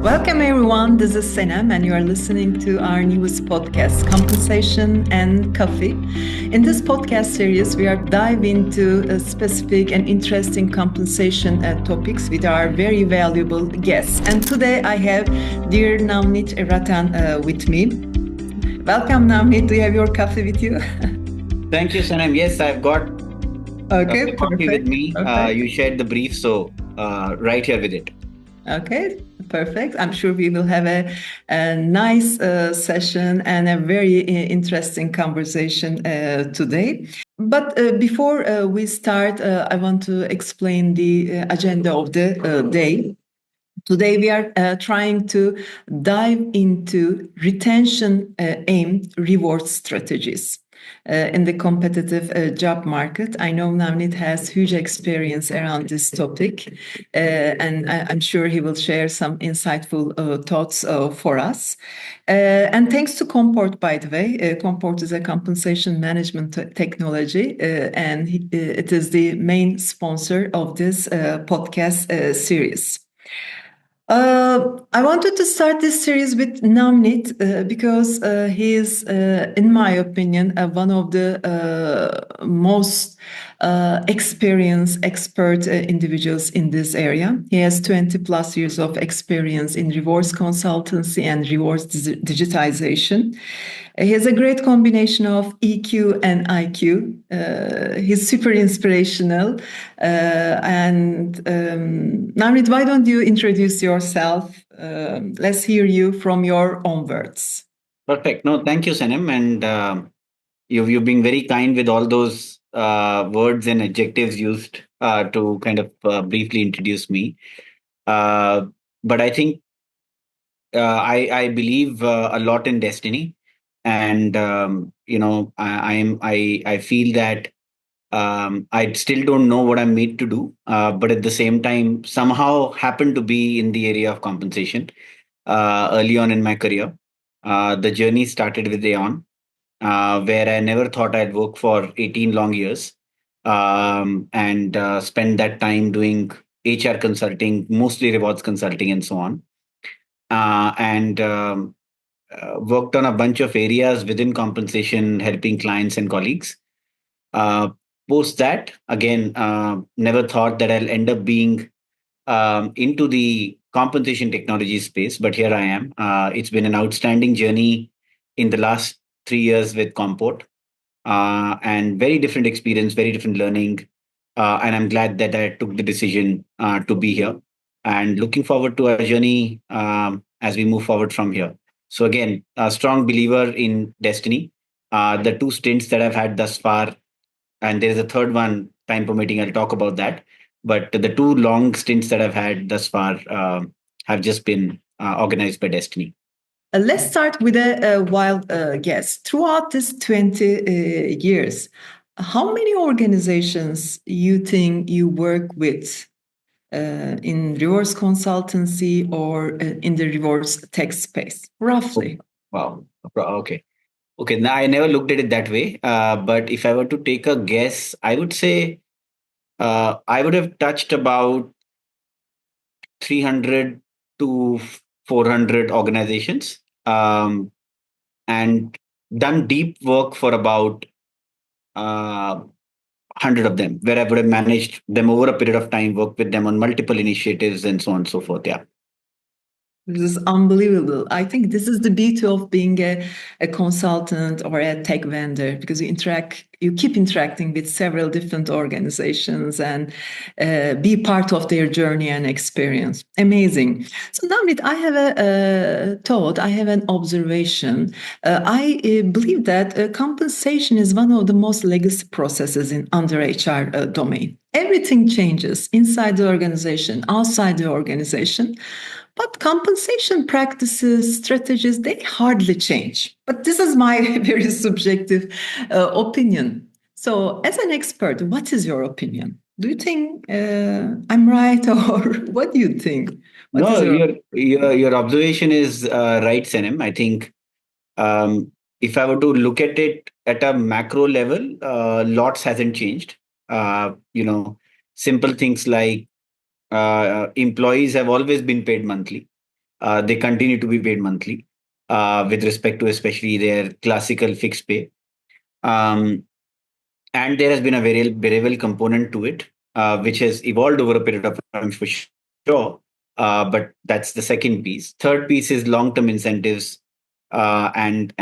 Welcome, everyone. This is Senem, and you are listening to our newest podcast, Compensation and Coffee. In this podcast series, we are diving into specific and interesting compensation topics with our very valuable guests. And today, I have dear Navneet Rattan with me. Welcome, Navneet. Do you have your coffee with you? Thank you, Senem. Yes, I've got Okay, the coffee with perfect. me. Perfect. You shared the brief, so right here with it. Okay, perfect. I'm sure we will have a nice session and a very interesting conversation today. But before we start, I want to explain the agenda of the day. Today, we are trying to dive into retention aimed reward strategies in the competitive job market. I know Navneet has huge experience around this topic, and I'm sure he will share some insightful thoughts for us. And thanks to Compport, by the way. Compport is a compensation management technology, and it is the main sponsor of this podcast series. I wanted to start this series with Navneet because he is, in my opinion, one of the most experienced expert individuals in this area. He has 20 plus years of experience in rewards consultancy and rewards digitization. He has a great combination of EQ and IQ. He's super inspirational. And Namrit, why don't you introduce yourself? Let's hear you from your own words. Perfect. No, thank you, Senem, and you've been very kind with all those words and adjectives used to kind of briefly introduce me. Uh, but I think I believe a lot in destiny, and I feel that I still don't know what I'm made to do, but at the same time, somehow happen to be in the area of compensation early on in my career. The journey started with Aeon, where I never thought I'd work for 18 long years and spend that time doing HR consulting, mostly rewards consulting, and so on. And worked on a bunch of areas within compensation, helping clients and colleagues. Uh, Post that, again, never thought that I'll end up being into the compensation technology space, but here I am. It's been an outstanding journey in the last 3 years with Compport, and very different experience, very different learning. And I'm glad that I took the decision to be here and looking forward to our journey as we move forward from here. So, again, a strong believer in destiny. The two stints that I've had thus far, and there is a third one, time permitting, I'll talk about that. But the two long stints that I've had thus far have just been organized by destiny. Let's start with a wild guess. Throughout this 20 years, how many organizations you think you work with in reverse consultancy or in the reverse tech space, Oh, roughly? wow. Okay. Okay. Now, I never looked at it that way. But if I were to take a guess, I would say I would have touched about 300 to 400 organizations, and done deep work for about 100 of them, where I would have managed them over a period of time, worked with them on multiple initiatives, and so on and so forth. Yeah. This is unbelievable. I think this is the beauty of being a consultant or a tech vendor because you keep interacting with several different organizations and be part of their journey and experience. Amazing. So, Navneet, I have a thought, I have an observation. I believe that compensation is one of the most legacy processes in under HR domain. Everything changes inside the organization, outside the organization. But compensation practices, strategies, they hardly change. But this is my very subjective opinion. So, as an expert, what is your opinion? Do you think I'm right, or what do you think? What is No, your your observation is right, Senem. I think if I were to look at it at a macro level, lots hasn't changed. Simple things like employees have always been paid monthly. they continue to be paid monthly, with respect to especially their classical fixed pay. Um, and there has been a variable component to it, which has evolved over a period of time for sure. But that's the second piece. Third piece is long-term incentives, and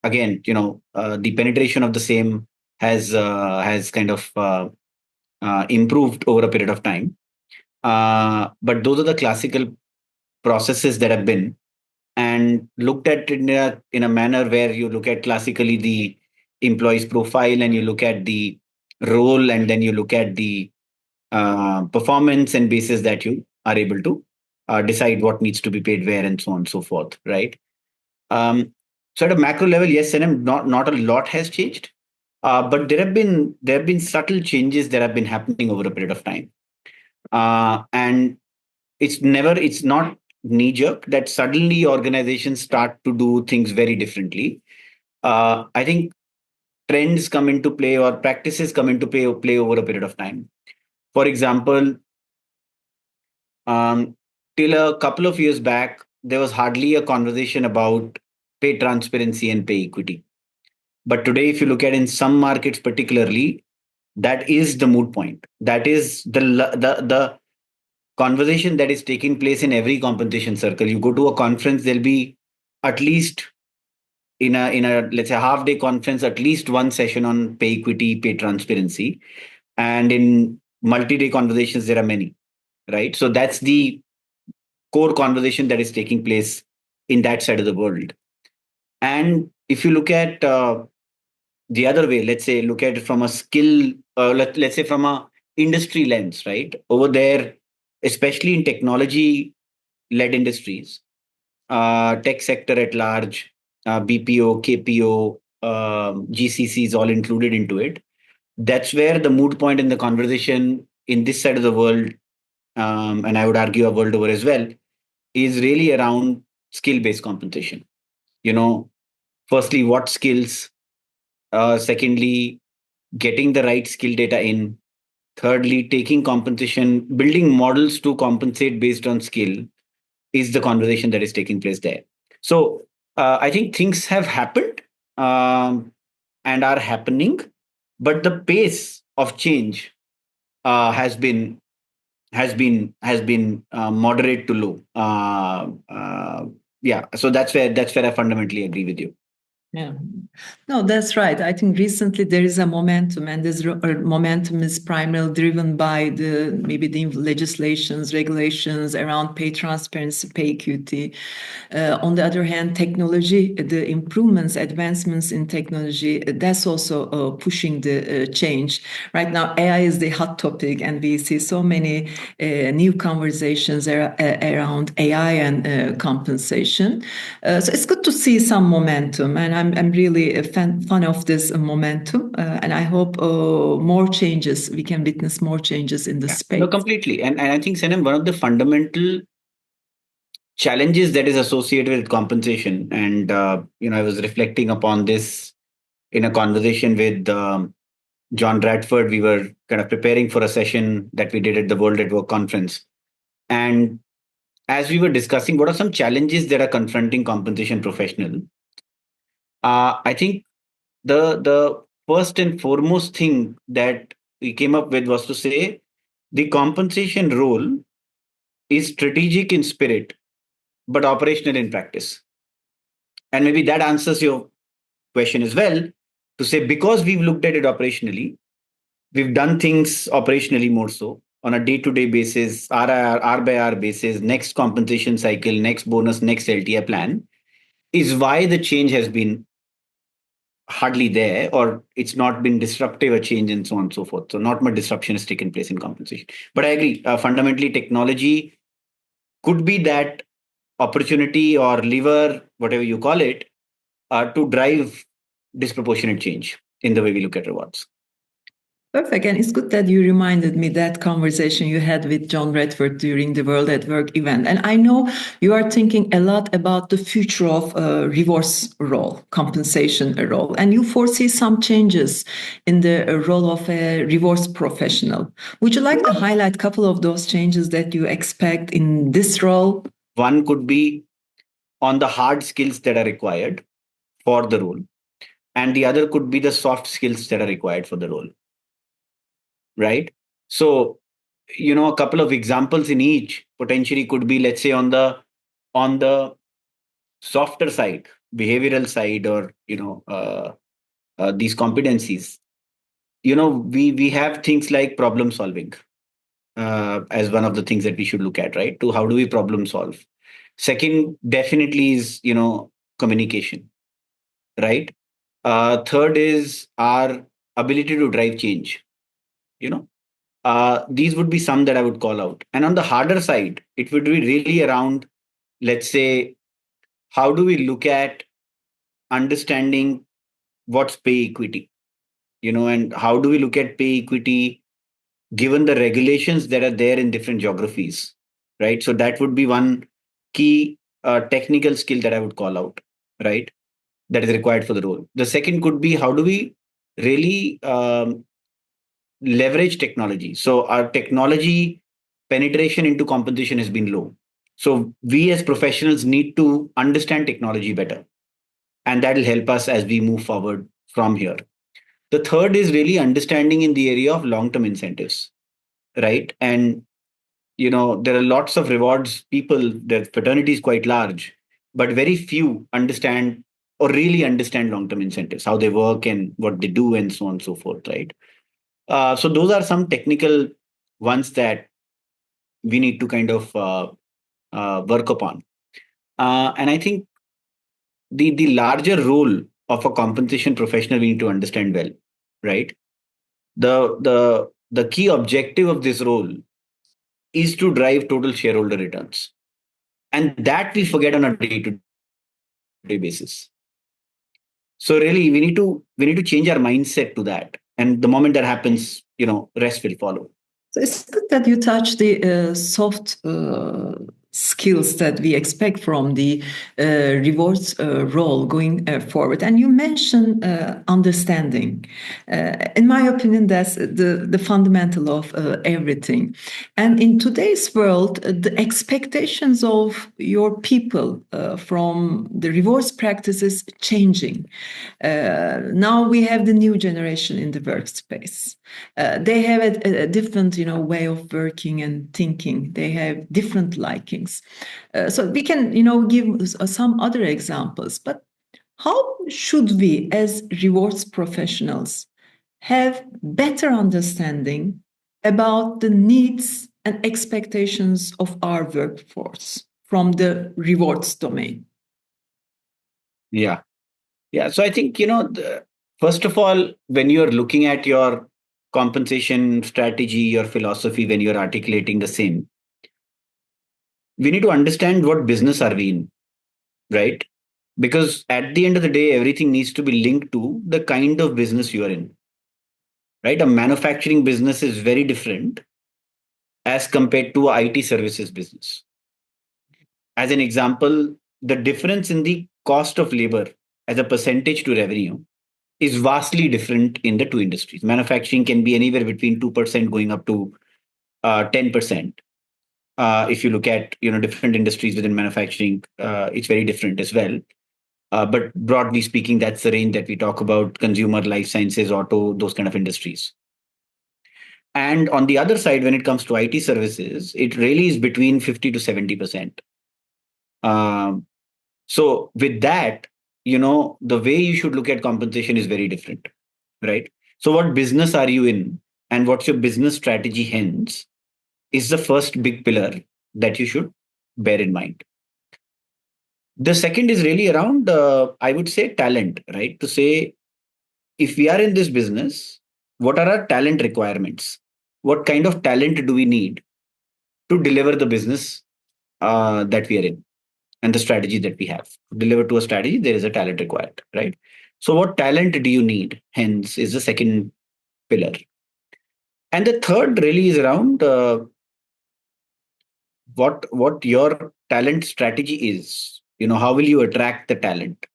again, the penetration of the same has kind of improved over a period of time. But those are the classical processes that have been, and looked at it in a manner where you look at classically the employee's profile, and you look at the role, and then you look at the performance and basis that you are able to decide what needs to be paid where, and so on and so forth, right? So at a macro level, yes, and not a lot has changed, but there have been subtle changes that have been happening over a period of time, and it's not knee jerk that suddenly organizations start to do things very differently. I think trends come into play, or practices come into play over a period of time. For example, um, till a couple of years back, there was hardly a conversation about pay transparency and pay equity. But today, if you look at in some markets particularly, that is the moot point. That is the conversation that is taking place in every compensation circle. You go to a conference, there'll be at least in a let's say half day conference, at least one session on pay equity, pay transparency, and in multi-day conversations there are many, right? So that's the core conversation that is taking place in that side of the world. And if you look at the other way, let's say look at it from a skill, let's say from a industry lens, right? Over there, especially in technology led industries, tech sector at large, BPO, KPO, GCC is all included into it. That's where the mood point in the conversation in this side of the world, and I would argue a world over as well, is really around skill based compensation. You know, firstly, what skills? Secondly, getting the right skill data in. Thirdly, taking compensation, building models to compensate based on skill is the conversation that is taking place there. So I think things have happened, and are happening, but the pace of change has been moderate to low. Yeah, so that's where I fundamentally agree with you. Yeah. No, that's right. I think recently there is a momentum, and this momentum is primarily driven by maybe the legislations, regulations around pay transparency, pay equity. On the other hand, technology, the improvements, advancements in technology, that's also pushing the change. Right now, AI is the hot topic, and we see so many new conversations around AI and compensation. So it's good to see some momentum, and I'm really a fan of this momentum, and I hope more changes, we can witness more changes in the Yeah. space. No, completely. And I think, Senem, one of the fundamental challenges that is associated with compensation, and I was reflecting upon this in a conversation with John Radford. We were kind of preparing for a session that we did at the World at Work conference. And as we were discussing what are some challenges that are confronting compensation professional, I think the first and foremost thing that we came up with was to say the compensation role is strategic in spirit but operational in practice. And maybe that answers your question as well, to say because we've looked at it operationally, we've done things operationally more so on a day-to-day basis, R by R basis, next compensation cycle, next bonus, next LTI plan, is why the change has been hardly there, or it's not been disruptive a change, and so on and so forth. So not much disruption has taken place in compensation. But I agree, fundamentally technology could be that opportunity or lever, whatever you call it, to drive disproportionate change in the way we look at rewards. Perfect. And it's good that you reminded me that conversation you had with John Redford during the World at Work event. And I know you are thinking a lot about the future of rewards role, compensation role, and you foresee some changes in the role of a rewards professional. Would you like to highlight a couple of those changes that you expect in this role? One could be on the hard skills that are required for the role, and the other could be the soft skills that are required for the role, right? So, a couple of examples in each potentially could be, let's say, on the softer side, behavioral side, or these competencies. We have things like problem solving as one of the things that we should look at, right? To how do we problem solve? Second, definitely is communication, right? Third is our ability to drive change. You know, these would be some that I would call out. And on the harder side, it would be really around, let's say, how do we look at understanding what's pay equity, and how do we look at pay equity given the regulations that are there in different geographies, right? So that would be one key technical skill that I would call out, right? That is required for the role. The second could be how do we really leverage technology. So our technology penetration into compensation has been low. So we as professionals need to understand technology better, and that will help us as we move forward from here. The third is really understanding in the area of long term incentives, right? And there are lots of rewards people, the fraternity is quite large, but very few understand or really understand long term incentives, how they work and what they do, and so on and so forth, right? So those are some technical ones that we need to kind of work upon. And I think the larger role of a compensation professional we need to understand well, right? The key objective of this role is to drive total shareholder returns, and that we forget on a day-to-day basis. So really, we need to change our mindset to that, and the moment that happens, rest will follow. So it's good that you touch the soft skills that we expect from the rewards role going forward. And you mentioned understanding. In my opinion, that's the fundamental of everything. And in today's world, the expectations of your people from the rewards practices changing. Now we have the new generation in the workspace. They have a different, way of working and thinking. They have different likings. So we can, give some other examples. But how should we, as rewards professionals, have better understanding about the needs and expectations of our workforce from the rewards domain? Yeah. Yeah. So I think, first of all, when you're looking at your compensation strategy, your philosophy, when you're articulating the same, we need to understand what business are we in, right? Because at the end of the day, everything needs to be linked to the kind of business you are in, right? A manufacturing business is very different as compared to a IT services business. As an example, the difference in the cost of labor as a percentage to revenue is vastly different in the two industries. Manufacturing can be anywhere between 2% going up to 10%. If you look at different industries within manufacturing, it's very different as well. But broadly speaking, that's the range that we talk about: consumer, life sciences, auto, those kind of industries. And on the other side, when it comes to IT services, it really is between 50 to 70%. Um, so with that, the way you should look at compensation is very different, right? So what business are you in, and what's your business strategy hence, is the first big pillar that you should bear in mind. The second is really around, I would say, talent, right? To say, if we are in this business, what are our talent requirements? What kind of talent do we need to deliver the business that we are in, and the strategy that we have? To deliver to a strategy, there is a talent required, right? So, what talent do you need? Hence, is the second pillar. And the third really is around what your talent strategy is. How will you attract the talent?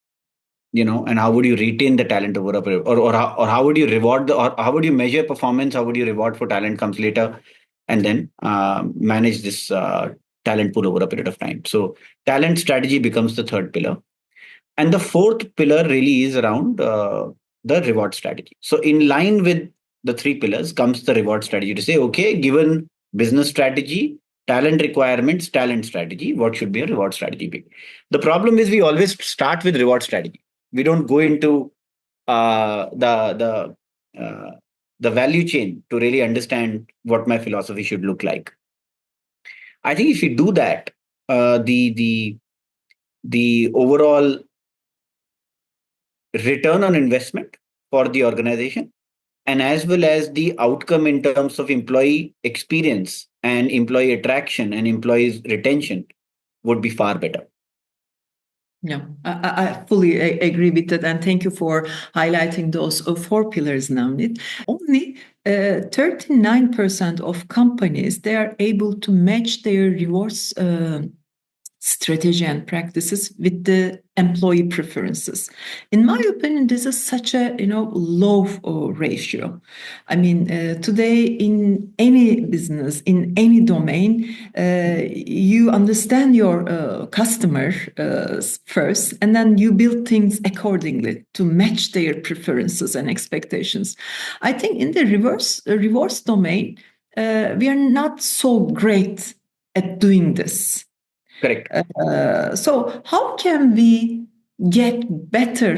And how would you retain the talent over a period, or how would you reward or how would you measure performance? How would you reward for talent comes later, and then manage this talent pool over a period of time. So talent strategy becomes the third pillar. And the fourth pillar really is around the reward strategy. So, in line with the three pillars comes the reward strategy to say, okay, given business strategy, talent requirements, talent strategy, what should be a reward strategy be? The problem is we always start with reward strategy. We don't go into the value chain to really understand what my philosophy should look like. I think if we do that, the overall return on investment for the organization and as well as the outcome in terms of employee experience and employee attraction and employees retention would be far better. Yeah, I fully agree with that. And thank you for highlighting those four pillars, Navneet. Only 39% of companies, they are able to match their rewards strategy and practices with the employee preferences. In my opinion, this is such a low ratio. I mean, today in any business, in any domain, you understand your customer first, and then you build things accordingly to match their preferences and expectations. I think in the rewards domain, we are not so great at doing this. Correct. So how can we get better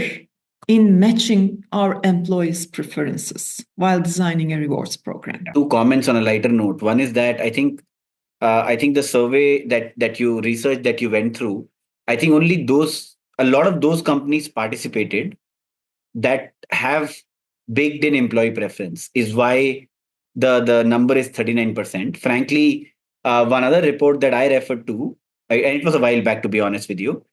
in matching our employees' preferences while designing a rewards program? Two comments on a lighter note. One is that I think the survey that you researched that you went through, I think only a lot of those companies participated that have baked in employee preference is why the number is 39%. Frankly, one other report that I referred to, and it was a while back to be honest with you,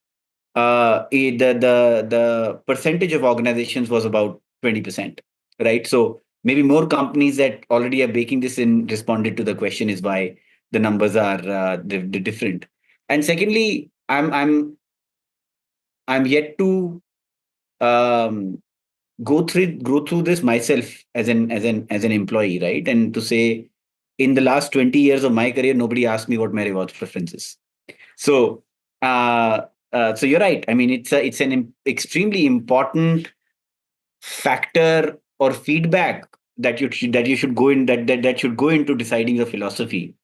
the percentage of organizations was about 20%, right? So maybe more companies that already are baking this in responded to the question is why the numbers are different. And secondly, I'm yet to um, go through this myself as an employee, right? And to say, in the last 20 years of my career, nobody asked me what my rewards preference is. So so you're right. I mean, it's an extremely important factor or feedback that you should go in that should go into deciding the philosophy.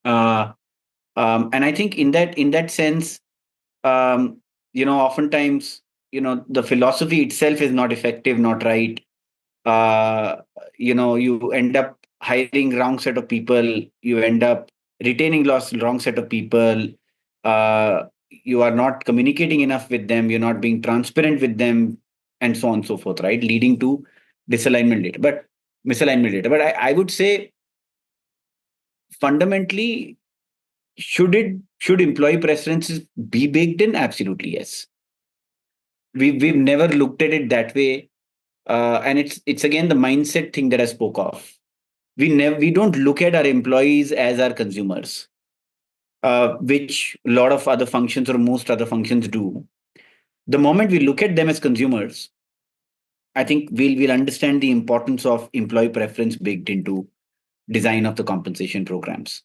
Uh, and I think in that sense, oftentimes, the philosophy itself is not effective, not right. uh, you end up hiring wrong set of people, you end up retaining wrong set of people, you are not communicating enough with them, you're not being transparent with them, and so on and so forth, right, leading to misalignment data. But I would say, fundamentally, should employee preferences be baked in? Absolutely, yes. We've never looked at it that way. And it's again the mindset thing that I spoke of. We don't look at our employees as our consumers, which a lot of other functions or most other functions do. The moment we look at them as consumers, I think we'll understand the importance of employee preference baked into design of the compensation programs.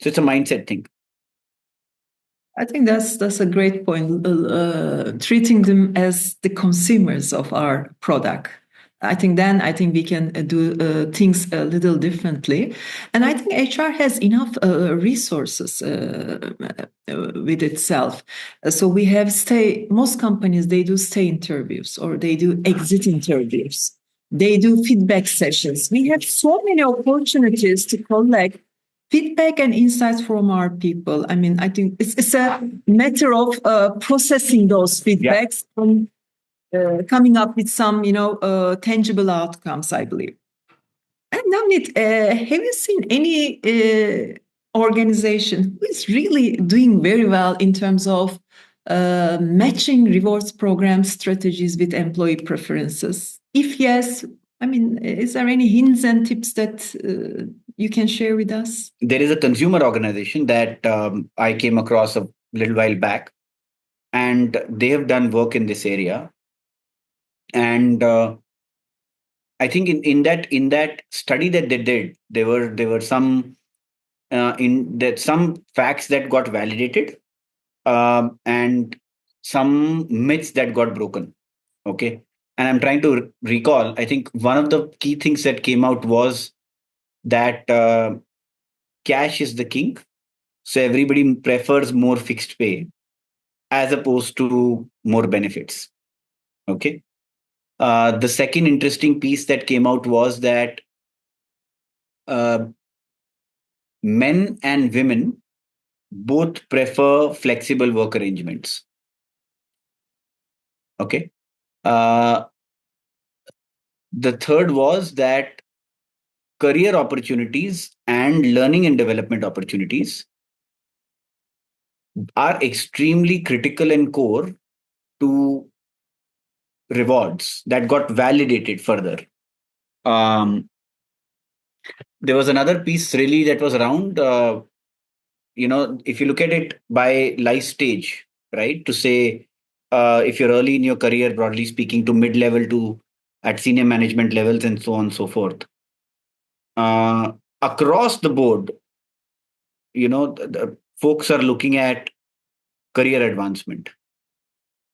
So it's a mindset thing. I think that's a great point. Treating them as the consumers of our product. I think we can do things a little differently, and I think HR has enough resources with itself. So we have most companies, they do stay interviews or they do exit interviews. They do feedback sessions. We have so many opportunities to collect feedback and insights from our people. I mean, I think it's a matter of processing those feedbacks and coming up with some, tangible outcomes, I believe. And Navneet, have you seen any organization who is really doing very well in terms of matching rewards program strategies with employee preferences? If yes, I mean, is there any hints and tips that you can share with us? There is a consumer organization that I came across a little while back, and they have done work in this area. And I think in that study that they did, there were some in that some facts that got validated, and some myths that got broken. Okay. And I'm trying to recall. I think one of the key things that came out was that cash is the king. So everybody prefers more fixed pay as opposed to more benefits. Okay. The second interesting piece that came out was that uh, men and women both prefer flexible work arrangements. Okay. Uh, the third was that career opportunities and learning and development opportunities are extremely critical and core to rewards that got validated further. Um, there was another piece really that was around, if you look at it by life stage, right? To say, if you're early in your career, broadly speaking, to mid level to at senior management levels and so on and so forth. Across the board, the folks are looking at career advancement.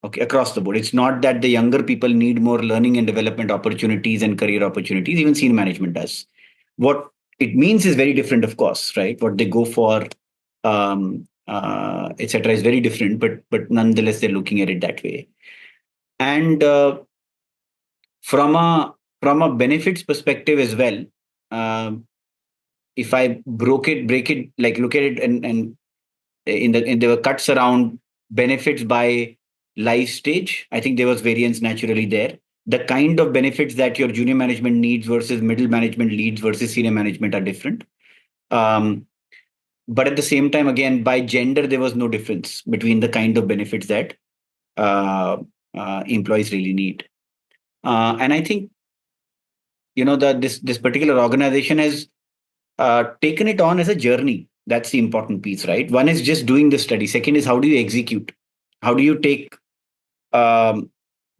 Okay, across the board. It's not that the younger people need more learning and development opportunities and career opportunities, even senior management does. What it means is very different, of course, right? What they go for, etc., is very different, but nonetheless, they're looking at it that way. And from a benefits perspective as well, um, if I break it, like look at it, and there were cuts around benefits by life stage. I think there was variance naturally there. The kind of benefits that your junior management needs versus middle management needs versus senior management are different. Um, but at the same time, again, by gender, there was no difference between the kind of benefits that uh, employees really need. And I think that this particular organization has taken it on as a journey. That's the important piece, right? One is just doing the study. Second is how do you execute? How do you take um,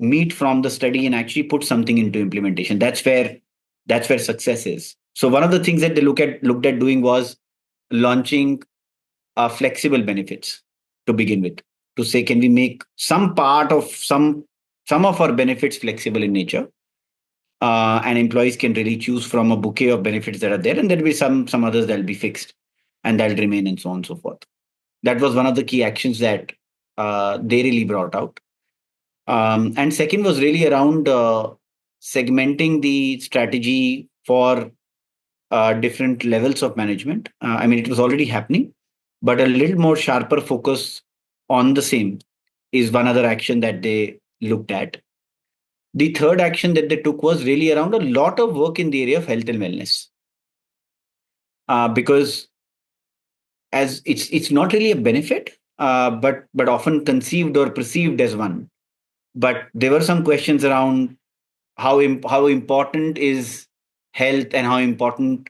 meat from the study and actually put something into implementation? That's where success is. So one of the things that they looked at doing was launching flexible benefits to begin with. To say, can we make some part of some of our benefits flexible in nature, and employees can really choose from a bouquet of benefits that are there, and there'll be some others that'll be fixed and that'll remain, and so on and so forth. That was one of the key actions that they really brought out. And second was really around segmenting the strategy for different levels of management. I mean, it was already happening, but a little more sharper focus on the same is one other action that they looked at. The third action that they took was really around a lot of work in the area of health and wellness, because as it's not really a benefit, but often conceived or perceived as one. But there were some questions around how important is health and how important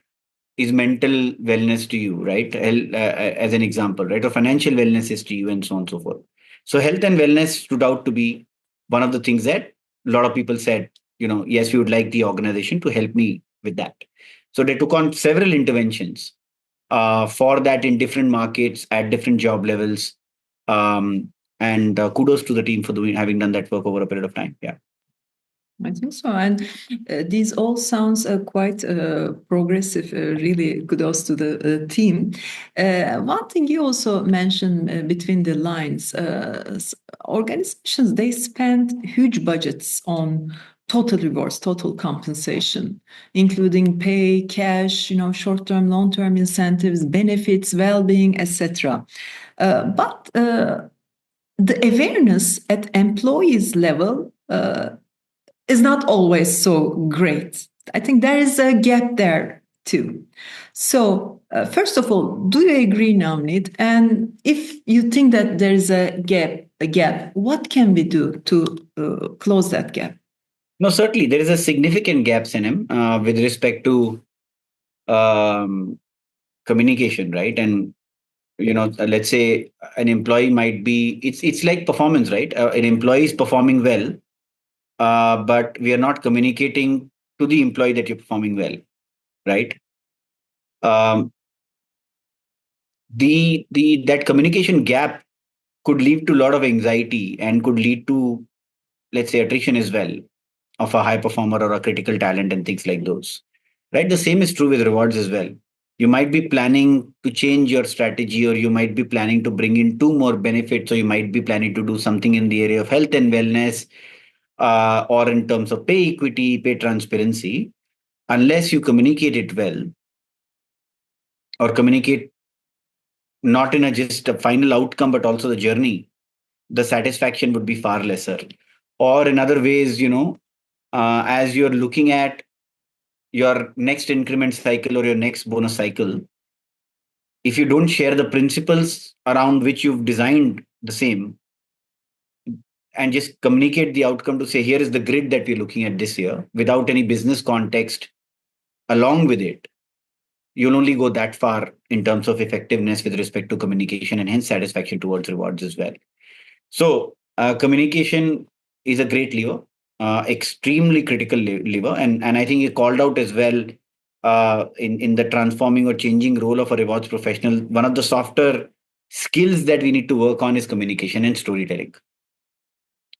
is mental wellness to you, right? As an example, right? Or financial wellness is to you, and so on and so forth. So health and wellness stood out to be one of the things that a lot of people said, yes, we would like the organization to help me with that. So they took on several interventions for that in different markets at different job levels. And kudos to the team for having done that work over a period of time. Yeah. I think so. And these all sounds quite progressive. Really, kudos to the team. One thing you also mentioned between the lines, organizations, they spend huge budgets on total rewards, total compensation, including pay, cash, short-term, long-term incentives, benefits, well-being, etc. But the awareness at employees level is not always so great. I think there is a gap there too. So, first of all, do you agree, Navneet? And if you think that there is a gap, what can we do to close that gap? No, certainly there is a significant gap, Senem, with respect to um, communication, right? And let's say an employee might be, it's like performance, right? An employee is performing well, but we are not communicating to the employee that you're performing well, right? Um, the that communication gap could lead to a lot of anxiety and could lead to, let's say, attrition as well of a high performer or a critical talent and things like those. Right? The same is true with rewards as well. You might be planning to change your strategy, or you might be planning to bring in two more benefits, or you might be planning to do something in the area of health and wellness, or in terms of pay equity, pay transparency. Unless you communicate it well, or communicate not in a just a final outcome, but also the journey, the satisfaction would be far lesser. Or in other ways, as you're looking at your next increment cycle or your next bonus cycle, if you don't share the principles around which you've designed the same, and just communicate the outcome to say, here is the grid that we're looking at this year without any business context along with it, you'll only go that far in terms of effectiveness with respect to communication and hence satisfaction towards rewards as well. So, communication is a great lever, extremely critical lever, and I think you called out as well, in the transforming or changing role of a rewards professional. One of the softer skills that we need to work on is communication and storytelling.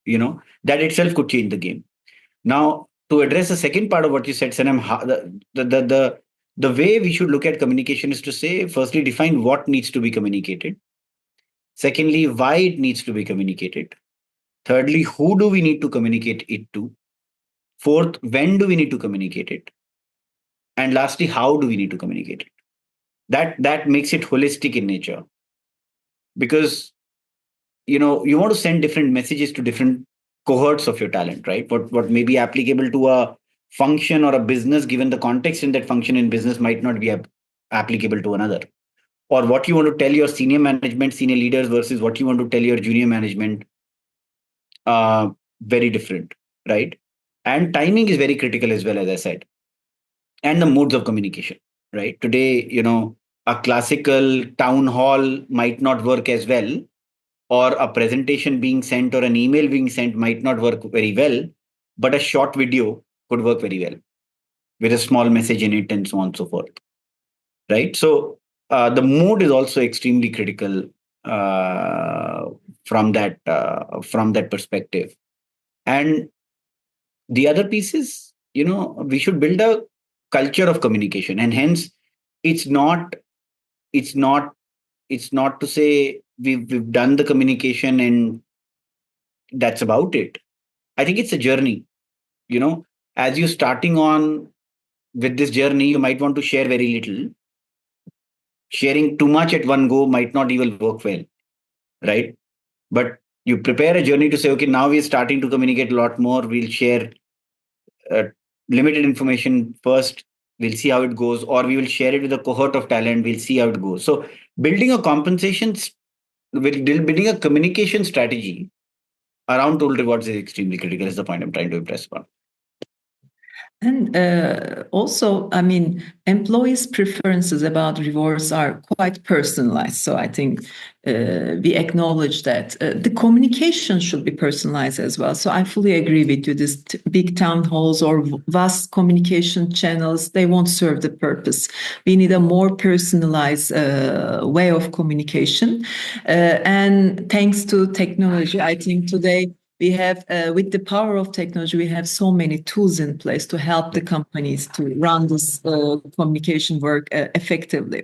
That itself could change the game. Now, to address the second part of what you said, Sanam, the way we should look at communication is to say, firstly, define what needs to be communicated. Secondly, why it needs to be communicated. Thirdly, who do we need to communicate it to? Fourth, when do we need to communicate it? And lastly, how do we need to communicate it? That makes it holistic in nature, because you want to send different messages to different cohorts of your talent, right? What may be applicable to a function or a business, given the context in that function in business, might not be applicable to another. Or what you want to tell your senior management, senior leaders, versus what you want to tell your junior management, very different, right? And timing is very critical as well, as I said, and the modes of communication, right? Today, a classical town hall might not work as well, or a presentation being sent or an email being sent might not work very well, but a short video could work very well with a small message in it and so on and so forth, right? So, the mood is also extremely critical, uh, from that perspective. And the other piece is, we should build a culture of communication, and hence it's not it's not it's not to say we've done the communication and that's about it. I think it's a journey. As you're starting on with this journey, you might want to share very little. Sharing too much at one go might not even work well, right? But you prepare a journey to say, okay, now we're starting to communicate a lot more. We'll share uh, limited information first. We'll see how it goes, or we will share it with a cohort of talent. We'll see how it goes. So, building a compensation, building a communication strategy around total rewards is extremely critical. Is the point I'm trying to impress upon. And also, I mean, employees' preferences about rewards are quite personalized. So I think we acknowledge that the communication should be personalized as well. So I fully agree with you. These big town halls or vast communication channels, they won't serve the purpose. We need a more personalized way of communication. And thanks to technology, I think today we have, with the power of technology, we have so many tools in place to help the companies to run this communication work effectively.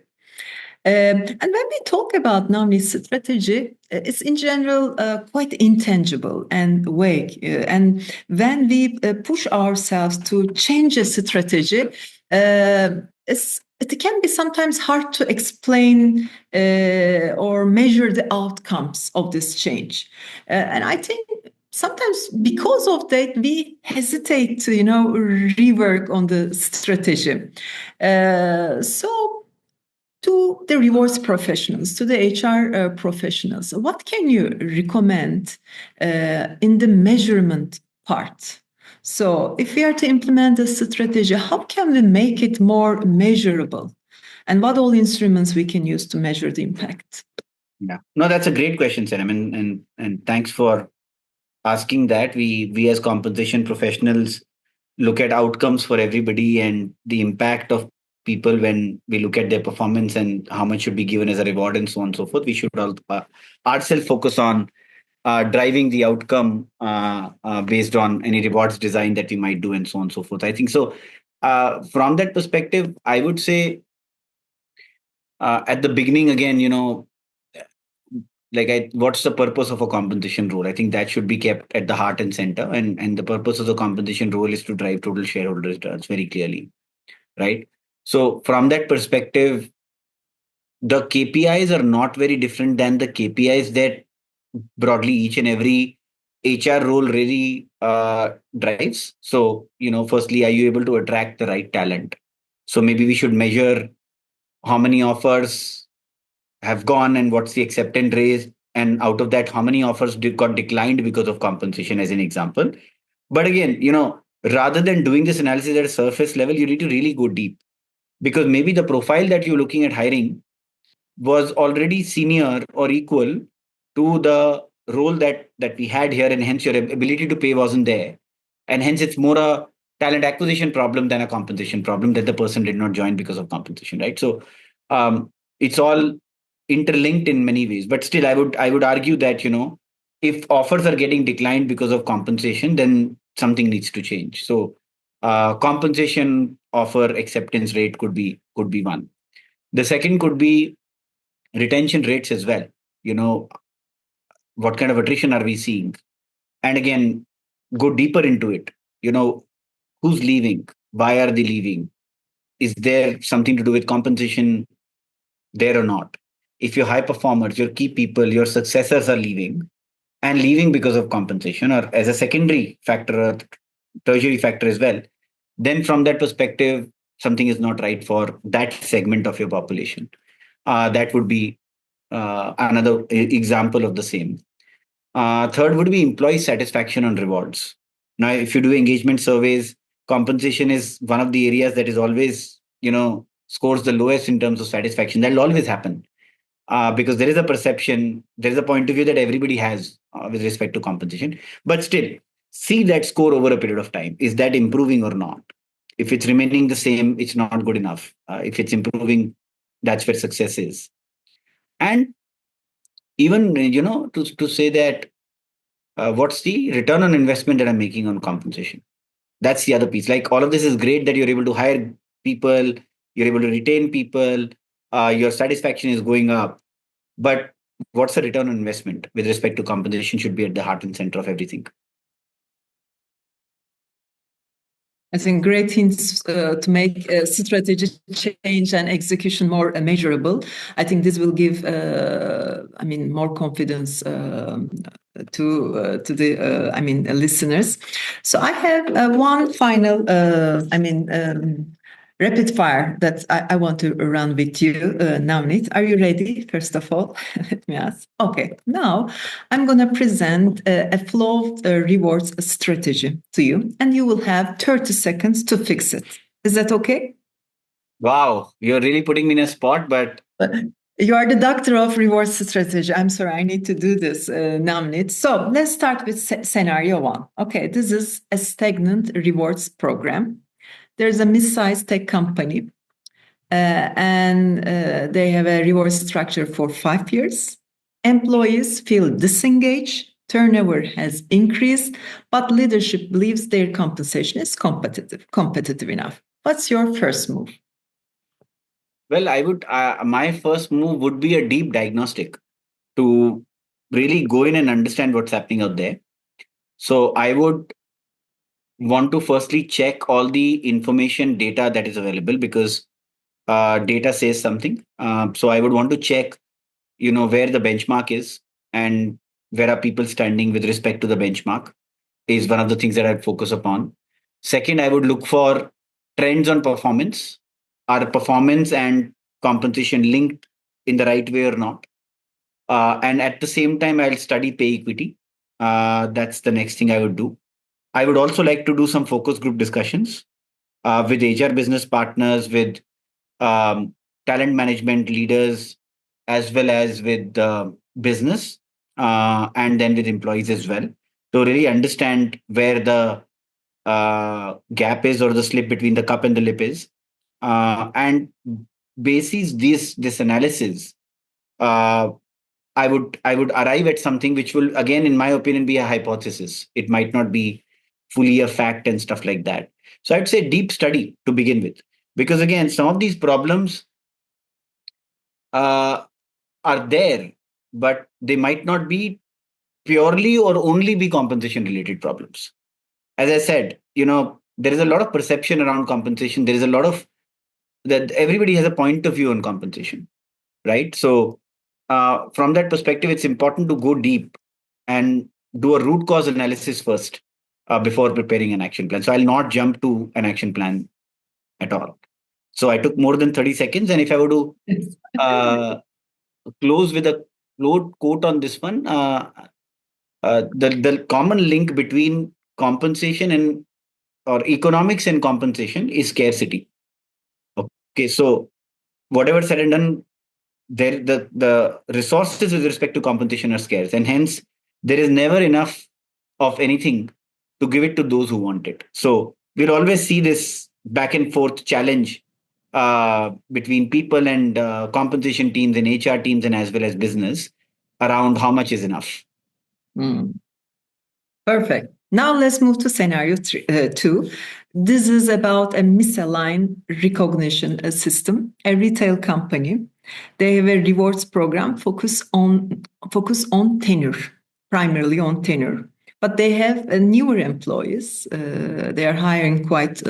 And when we talk about Navneet strategy, it's in general quite intangible and vague. And when we push ourselves to change a strategy, it can be sometimes hard to explain or measure the outcomes of this change. And I think sometimes because of that, we hesitate to, rework on the strategy. So to the rewards professionals, to the HR professionals, what can you recommend in the measurement part? So, if we are to implement a strategy, how can we make it more measurable? And what all instruments we can use to measure the impact? Yeah. No, that's a great question, Senem, and thanks for asking that. We as compensation professionals look at outcomes for everybody and the impact of people when we look at their performance and how much should be given as a reward and so on and so forth. We should all, ourselves focus on driving the outcome based on any rewards design that we might do and so on and so forth. I think so. From that perspective, I would say at the beginning, again, what's the purpose of a compensation role? I think that should be kept at the heart and center. And the purpose of the compensation role is to drive total shareholder returns very clearly, right? So from that perspective, the KPIs are not very different than the KPIs that broadly each and every HR role really drives. So, firstly, are you able to attract the right talent? So maybe we should measure how many offers have gone and what's the acceptance rate. And out of that, how many offers got declined because of compensation, as an example. But again, rather than doing this analysis at a surface level, you need to really go deep, because maybe the profile that you're looking at hiring was already senior or equal to the role that we had here, and hence your ability to pay wasn't there, and hence it's more a talent acquisition problem than a compensation problem that the person did not join because of compensation, right? So it's all interlinked in many ways, but still I would argue that if offers are getting declined because of compensation, then something needs to change. So compensation offer acceptance rate could be one. The second could be retention rates as well. You know, what kind of attrition are we seeing? And again, go deeper into it. You know, who's leaving? Why are they leaving? Is there something to do with compensation there or not? If your high performers, your key people, your successors are leaving and leaving because of compensation or as a secondary factor or tertiary factor as well, then from that perspective, something is not right for that segment of your population. That would be another example of the same. Third would be employee satisfaction and rewards. Now, if you do engagement surveys, compensation is one of the areas that is always, scores the lowest in terms of satisfaction. That will always happen because there is a perception, there is a point of view that everybody has with respect to compensation. But still, see that score over a period of time. Is that improving or not? If it's remaining the same, it's not good enough. If it's improving, that's where success is. And even, to say that what's the return on investment that I'm making on compensation? That's the other piece. Like all of this is great that you're able to hire people, you're able to retain people, your satisfaction is going up. But what's the return on investment with respect to compensation should be at the heart and center of everything. I think great hints to make strategy change and execution more measurable. I think this will give, more confidence to the, listeners. So I have one final, rapid fire that I want to run with you, Navneet. Are you ready? First of all, let me ask. Okay, now I'm going to present a flow rewards strategy to you, and you will have 30 seconds to fix it. Is that okay? Wow, you're really putting me in a spot, but You are the doctor of rewards strategy. I'm sorry, I need to do this, Navneet. So let's start with scenario one. Okay, this is a stagnant rewards program. There's a mid-sized tech company, and they have a reward structure for 5 years. Employees feel disengaged, turnover has increased, but leadership believes their compensation is competitive enough. What's your first move? well, I would, my first move would be a deep diagnostic to really go in and understand what's happening out there. So I would want to firstly check all the information data that is available, because data says something. So I would want to check, where the benchmark is and where are people standing with respect to the benchmark is one of the things that I'd focus upon. Second, I would look for trends on performance. Are performance and compensation linked in the right way or not? And at the same time, I'll study pay equity. That's the next thing I would do. I would also like to do some focus group discussions with HR business partners, with um, talent management leaders, as well as with business, and then with employees as well, to really understand where the gap is, or the slip between the cup and the lip is. And basis this analysis, uh, I would arrive at something which will, again, in my opinion, be a hypothesis. It might not be fully a fact and stuff like that. So I'd say deep study to begin with, because again, some of these problems uh, are there, but they might not be purely or only be compensation related problems. As I said, there is a lot of perception around compensation. There is a lot of that everybody has a point of view on compensation, right? So, from that perspective, it's important to go deep and do a root cause analysis first before preparing an action plan. So, I'll not jump to an action plan at all. So, I took more than 30 seconds. And if I were to Yes. uh, close with a quote on this one, the common link between compensation and or economics and compensation is scarcity. Okay, so whatever said and done, the resources with respect to compensation are scarce, and hence there is never enough of anything to give it to those who want it. So we'll always see this back and forth challenge between people and compensation teams and HR teams and as well as business around how much is enough. Mm. Perfect. Now let's move to two. This is about a misaligned recognition system, a retail company. They have a rewards program focus on tenure, primarily on tenure. But they have newer employees. They are hiring quite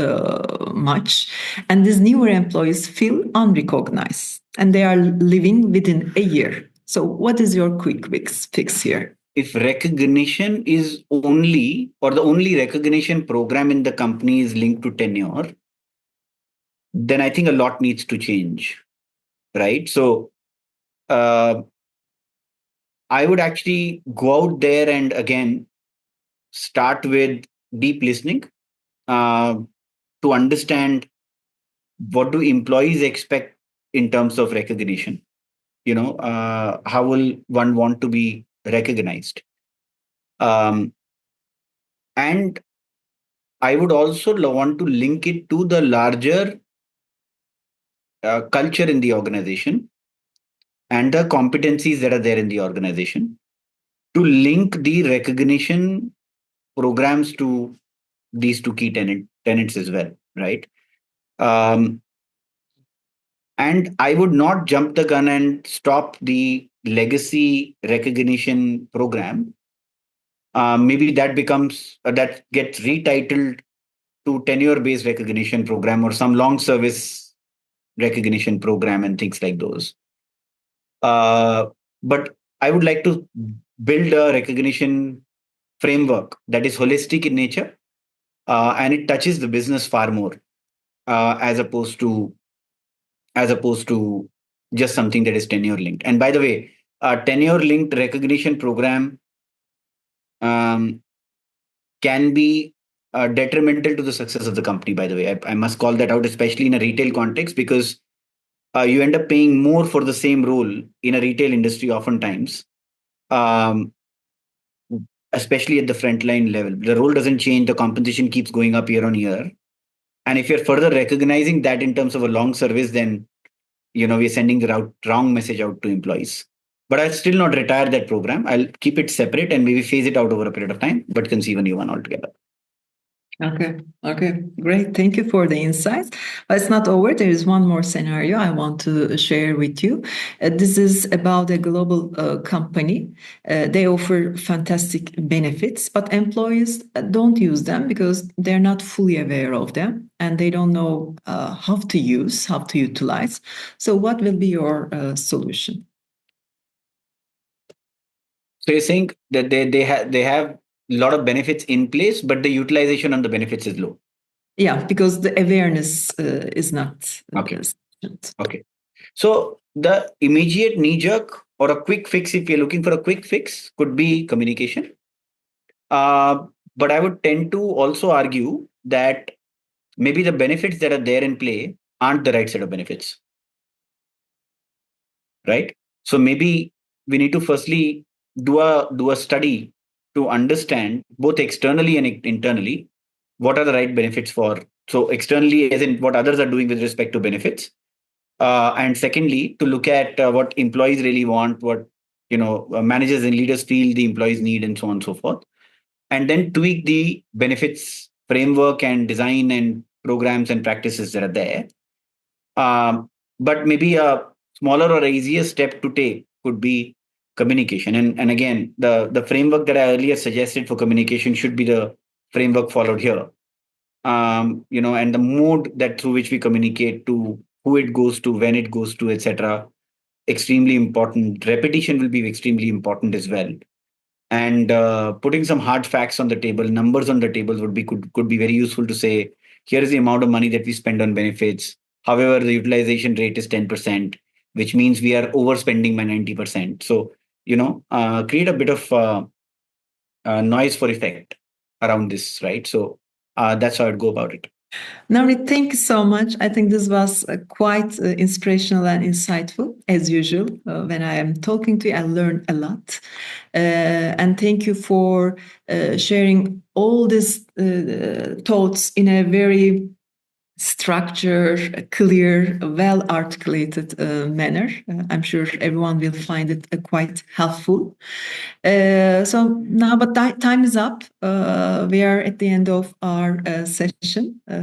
much, and these newer employees feel unrecognized, and they are leaving within a year. So, what is your quick fix here? If recognition is only or the only recognition program in the company is linked to tenure, then I think a lot needs to change, right? So uh, I would actually go out there and again start with deep listening uh, to understand what do employees expect in terms of recognition. How will one want to be recognized? Um, and I would also want to link it to the larger culture in the organization and the competencies that are there in the organization to link the recognition programs to these two key tenants as well, right? Um, and I would not jump the gun and stop the legacy recognition program. Maybe that gets retitled to tenure based recognition program or some long service recognition program and things like those. But I would like to build a recognition framework that is holistic in nature, and it touches the business far more as opposed to just something that is tenure linked. And by the way, a tenure linked recognition program um, can be detrimental to the success of the company. By the way, I must call that out, especially in a retail context, because you end up paying more for the same role in a retail industry oftentimes, um, especially at the frontline level. The role doesn't change, the compensation keeps going up year on year. And if you're further recognizing that in terms of a long service, then we're sending the wrong message out to employees. But I'll still not retire that program. I'll keep it separate and maybe phase it out over a period of time, but conceive a new one altogether. Okay, okay, great. Thank you for the insights. But it's not over. There is one more scenario I want to share with you. This is about a global company. They offer fantastic benefits, but employees don't use them because they're not fully aware of them and they don't know how to utilize. So, what will be your solution? So you're saying that they have a lot of benefits in place, but the utilization on the benefits is low. Yeah, because the awareness is not Okay. sufficient. Okay. So the immediate knee jerk or a quick fix, if you're looking for a quick fix, could be communication. But I would tend to also argue that maybe the benefits that are there in play aren't the right set of benefits, right? So maybe we need to firstly do a study to understand both externally and internally what are the right benefits for, so externally, as in what others are doing with respect to benefits, and secondly, to look at what employees really want, what managers and leaders feel the employees need, and so on and so forth, and then tweak the benefits framework and design and programs and practices that are there. But maybe a smaller or easier step to take could be communication. And again, the framework that I earlier suggested for communication should be the framework followed here. And the mode that through which we communicate, to who it goes to, when it goes to, etc. Extremely important. Repetition will be extremely important as well. And putting some hard facts on the table, numbers on the table would be could be very useful to say, here is the amount of money that we spend on benefits. However, the utilization rate is 10%, which means we are overspending by 90%. So, create a bit of noise for effect around this, right? So that's how I'd go about it. Navneet, thank you so much. I think this was quite inspirational and insightful, as usual. When I am talking to you, I learn a lot. And thank you for sharing all these thoughts in a very structured, clear, well articulated manner. I'm sure everyone will find it quite helpful. So now, but time is up. We are at the end of our session. I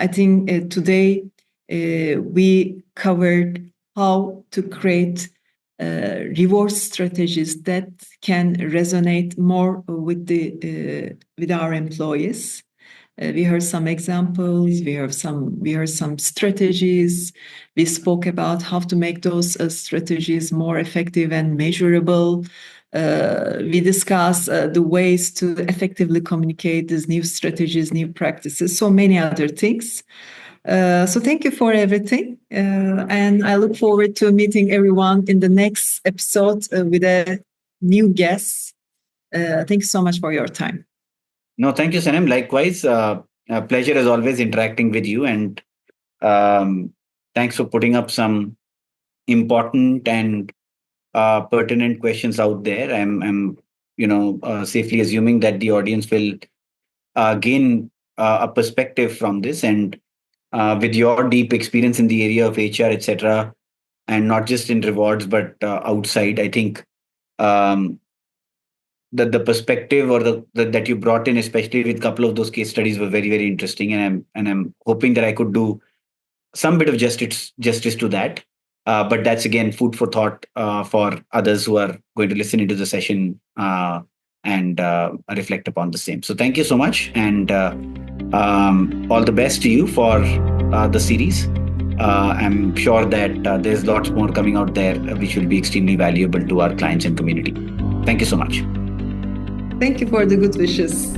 think today we covered how to create reward strategies that can resonate more with our employees. We heard some examples. We heard some strategies. We spoke about how to make those strategies more effective and measurable. We discussed the ways to effectively communicate these new strategies, new practices, so many other things. So thank you for everything. And I look forward to meeting everyone in the next episode with a new guest. Thank you so much for your time. No, thank you, Senem. Likewise, a pleasure as always interacting with you, and thanks for putting up some important and pertinent questions out there. I'm safely assuming that the audience will gain a perspective from this, and with your deep experience in the area of HR, etc., and not just in rewards but outside, I think um, the perspective or the that you brought in, especially with a couple of those case studies, were very, very interesting, and I'm hoping that I could do some bit of justice to that. But that's again food for thought for others who are going to listen into the session and reflect upon the same. So thank you so much, and all the best to you for the series. I'm sure that there's lots more coming out there which will be extremely valuable to our clients and community. Thank you so much. Thank you for the good wishes.